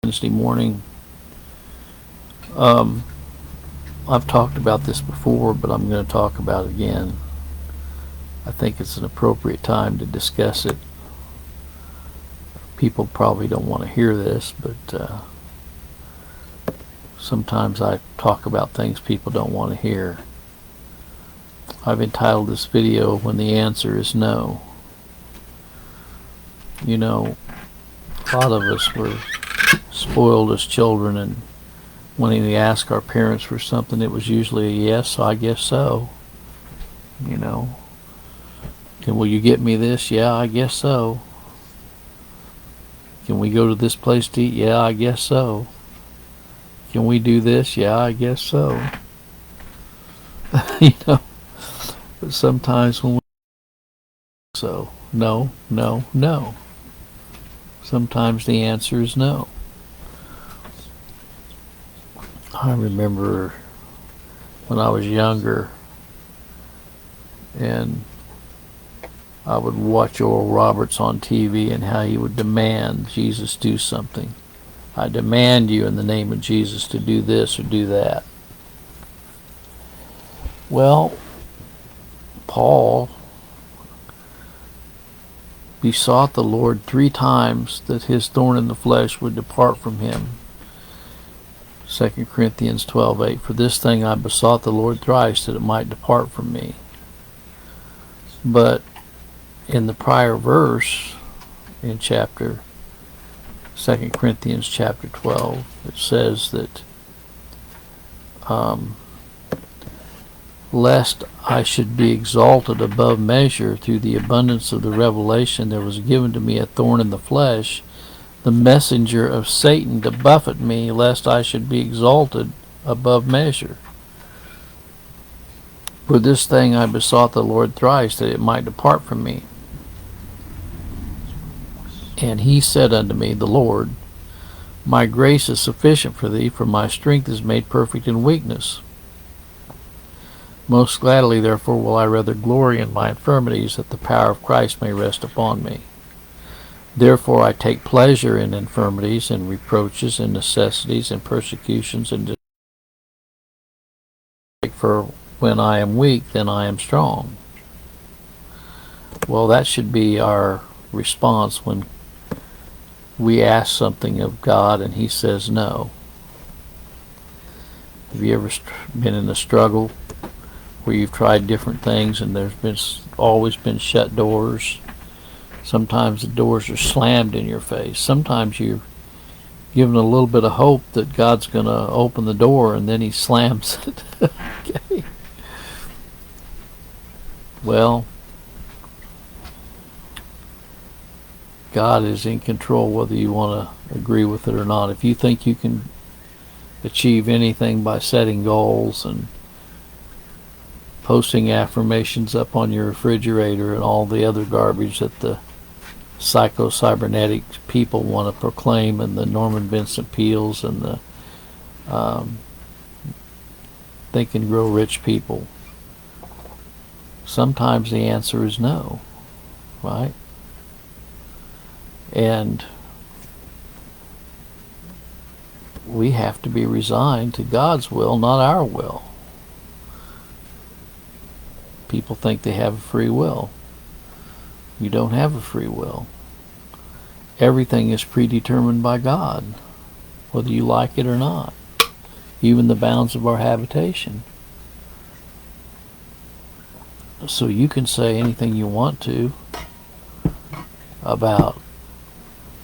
Wednesday morning. I've talked about this before, but I'm going to talk about it again. I think it's an appropriate time to discuss it. People probably don't want to hear this, but sometimes I talk about things people don't want to hear. I've entitled this video, "When the Answer is No." You know, a lot of us were spoiled as children, and when we ask our parents for something, it was usually a yes, so I guess so. You know, will you get me this? Yeah, I guess so. Can we go to this place to eat? Yeah, I guess so. Can we do this? Yeah, I guess so. You know, but sometimes when we so no, no, no. Sometimes the answer is no. I remember when I was younger and I would watch Oral Roberts on TV and how he would demand Jesus do something. I demand you in the name of Jesus to do this or do that. Well, Paul besought the Lord 3 times that his thorn in the flesh would depart from him. 2 Corinthians 12:8, "For this thing I besought the Lord thrice, that it might depart from me." But in the prior verse, in 2 Corinthians chapter 12, it says that lest I should be exalted above measure through the abundance of the revelation, there was given to me a thorn in the flesh, the messenger of Satan, to buffet me, lest I should be exalted above measure. For this thing I besought the Lord thrice, that it might depart from me. And he said unto me, the Lord, My grace is sufficient for thee, for my strength is made perfect in weakness. Most gladly, therefore, will I rather glory in my infirmities, that the power of Christ may rest upon me. Therefore I take pleasure in infirmities, and reproaches, and necessities, and persecutions, and for when I am weak, then I am strong. Well, that should be our response when we ask something of God and he says no. Have you ever been in a struggle where you've tried different things and there's always been shut doors? Sometimes the doors are slammed in your face. Sometimes you're given a little bit of hope that God's going to open the door, and then he slams it. Okay. Well, God is in control whether you want to agree with it or not. If you think you can achieve anything by setting goals and posting affirmations up on your refrigerator and all the other garbage that the psycho-cybernetic people want to proclaim, and the Norman Vincent Peales and the Think and Grow Rich people, sometimes the answer is no, right? And we have to be resigned to God's will, not our will. People think they have a free will. You don't have a free will. Everything is predetermined by God, whether you like it or not, even the bounds of our habitation. So you can say anything you want to about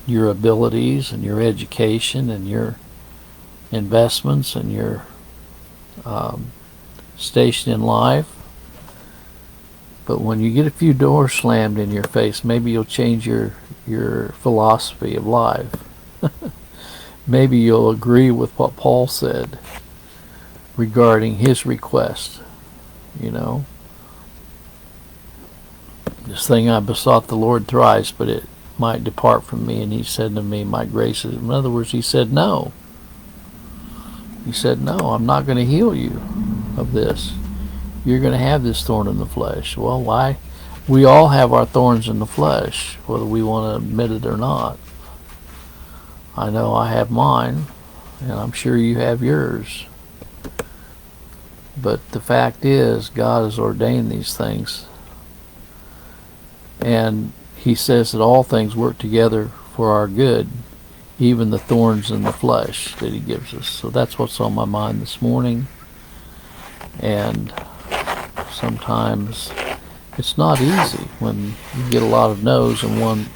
your abilities and your education and your investments and your station in life. But when you get a few doors slammed in your face, maybe you'll change your philosophy of life. Maybe you'll agree with what Paul said regarding his request. You know, this thing I besought the Lord thrice, but it might depart from me. And he said to me, my grace is... In other words, he said no. He said, no, I'm not going to heal you of this. You're going to have this thorn in the flesh. Well, why? We all have our thorns in the flesh, whether we want to admit it or not. I know I have mine, and I'm sure you have yours. But the fact is, God has ordained these things. And he says that all things work together for our good, even the thorns in the flesh that he gives us. So that's what's on my mind this morning. And sometimes it's not easy when you get a lot of no's and one,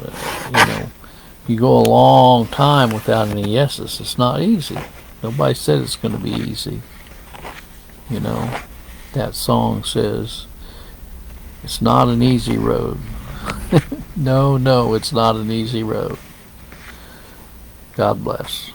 you go a long time without any yeses. It's not easy. Nobody said it's going to be easy. That song says, it's not an easy road. No, it's not an easy road. God bless.